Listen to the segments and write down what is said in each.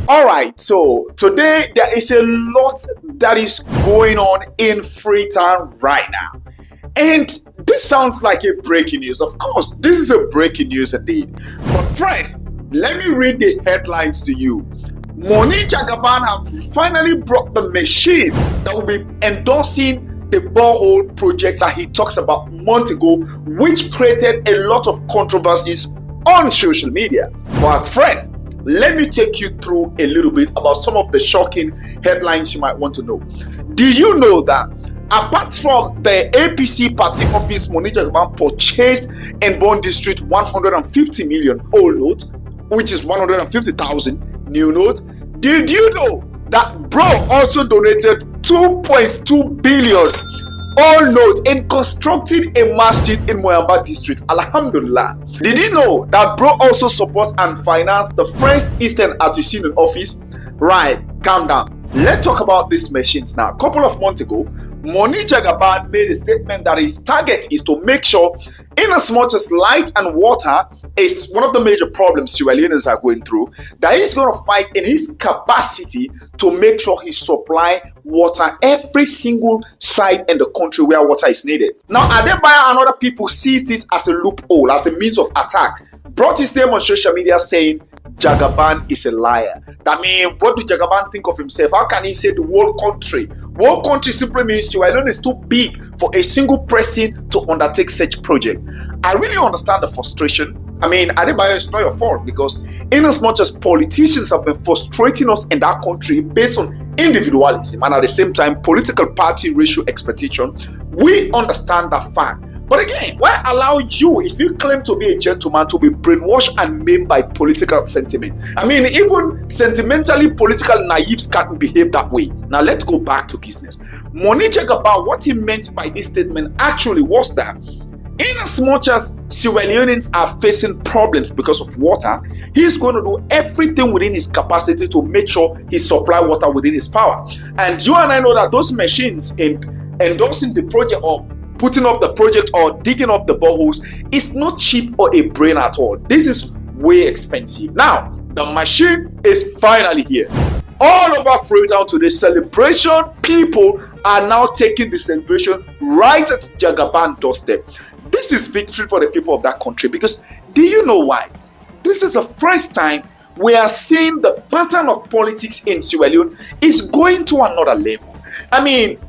All right, so today there is a lot that is going on in Freetown right now. And this sounds like a breaking news. Of course, this is a breaking news indeed. But friends, let me read the headlines to you. Jagaban have finally brought the machine that will be endorsing the borehole project that he talks about months ago, which created a lot of controversies on social media. But friends, let me take you through a little bit about some of the shocking headlines you might want to know. Do you know that apart from the APC party office, Jagaban purchased in Bond District 150 million old note, which is 150,000 new note? Did you know that bro also donated 2.2 billion old note in constructing a masjid in Moyamba district? Alhamdulillah. Did you know that bro also supports and finance the French Eastern Artisan office? Right, calm down. Let's talk about these machines now. A couple of months ago, Jagaban made a statement that his target is to make sure, in as much as light and water is one of the major problems Sierra Leoneans are going through, that he's going to fight in his capacity to make sure he supply water every single site in the country where water is needed. Now, Adebayor and other people sees this as a loophole, as a means of attack, brought his name on social media saying Jagaban is a liar. That means, what do Jagaban think of himself? How can he say the whole country? Whole country simply means Sierra Leone is too big for a single person to undertake such project. I really understand the frustration. I mean, Adebayor, it's not your fault, because in as much as politicians have been frustrating us in that country based on individualism and at the same time political party ratio expectation, we understand that fact. But again, why allow you, if you claim to be a gentleman, to be brainwashed and maimed by political sentiment? I mean, even sentimentally political naives can't behave that way. Now let's go back to business. Jagaban, what he meant by this statement actually was that in as much as Sierra Leoneans are facing problems because of water, he's going to do everything within his capacity to make sure he supply water within his power. And you and I know that those machines in endorsing the project or putting up the project or digging up the boreholes is not cheap or a brain at all. This is way expensive. Now, the machine is finally here. All over Freetown today, celebration people are now taking the celebration right at Jagaban doorstep. This is victory for the people of that country, because do you know why? This is the first time we are seeing the pattern of politics in Sierra Leone is going to another level. I mean,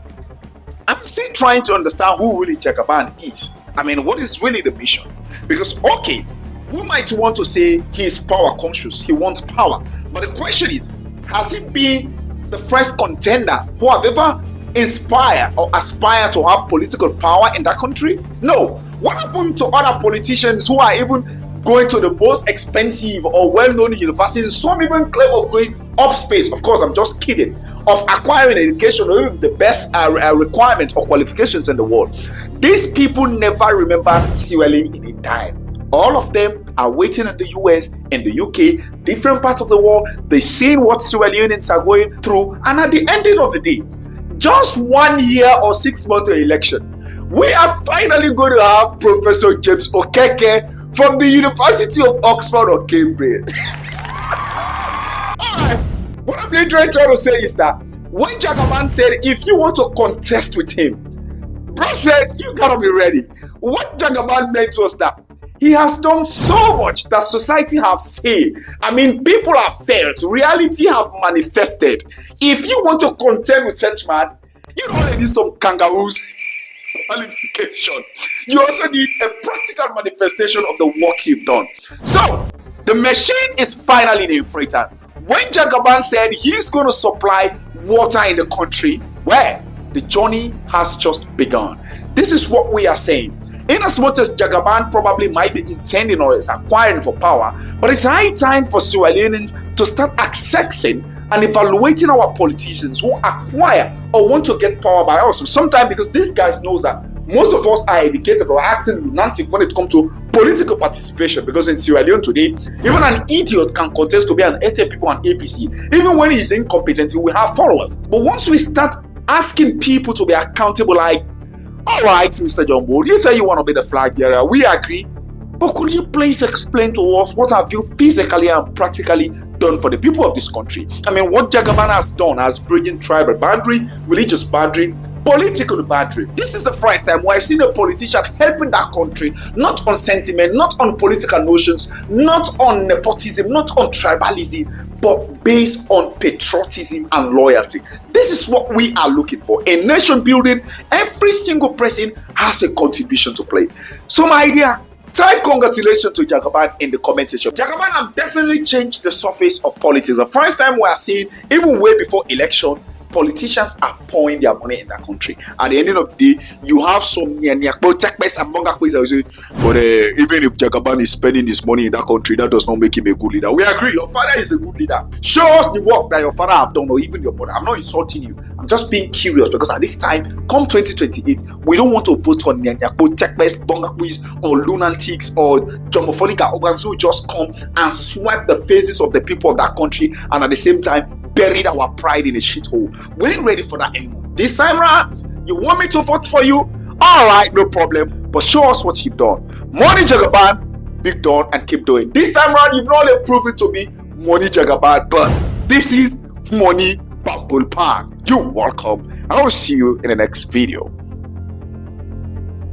I'm still trying to understand who really Jagaban is. I mean, what is really the mission? Because, okay, we might want to say he is power conscious, he wants power. But the question is, has he been the first contender who have ever inspired or aspired to have political power in that country? No. What happened to other politicians who are even going to the most expensive or well-known universities? Some even claim of going upspace. Of course, I'm just kidding. Of acquiring education or even the best requirements or qualifications in the world. These people never remember Sierra Leone in a time. All of them are waiting in the US, in the UK, different parts of the world. They're seeing what Sierra Leoneans are going through. And at the ending of the day, just 1 year or 6 months to election, we are finally going to have Professor James Okeke from the University of Oxford or Cambridge. Alright, what I'm really trying to say is that when Jagaban said, if you want to contest with him, bro said, you gotta be ready. What Jagaban meant was that he has done so much that society have seen. I mean, people have felt, reality have manifested. If you want to contend with such man, you don't only need some kangaroos qualification. You also need a practical manifestation of the work you've done. So, the machine is finally in Freetown. When Jagaban said he's going to supply water in the country, well, the journey has just begun. This is what we are saying. In as much as Jagaban probably might be intending or is acquiring for power, but it's high time for Sierra Leoneans to start accessing and evaluating our politicians who acquire or want to get power by us. Sometimes, because these guys know that most of us are educated or acting lunatic when it comes to political participation, because in Sierra Leone today, even an idiot can contest to be an SAP or an APC. Even when he is incompetent, he will have followers. But once we start asking people to be accountable, like, all right, Mr. Jumbo, you say you want to be the flag bearer, we agree. But could you please explain to us what have you physically and practically done for the people of this country. I mean, what Jagaban has done as bridging tribal boundary, religious boundary, political boundary. This is the first time we're seeing a politician helping that country, not on sentiment, not on political notions, not on nepotism, not on tribalism, but based on patriotism and loyalty. This is what we are looking for. In nation building, every single person has a contribution to play. So my dear, type congratulations to Jagaban in the comment section. Jagaban have definitely changed the surface of politics. The first time we are seeing, even way before election, politicians are pouring their money in that country. At the end of the day, you have some techbest and bongakwes that will say, but even if Jagaban is spending his money in that country, that does not make him a good leader. We agree, your father is a good leader. Show us the work that your father have done, or even your mother. I'm not insulting you. I'm just being curious, because at this time, come 2028, we don't want to vote on techbest, bongakwes, or lunatics, or jomophonic organs who just come and swipe the faces of the people of that country, and at the same time buried our pride in a shithole. We ain't ready for that anymore. This time around, you want me to vote for you? Alright, no problem. But show us what you've done. Money Jagaban, big Don, and keep doing. This time around, you've not only proven to be Money Jagaban, but this is Money Bumble Park. You're welcome. I will see you in the next video.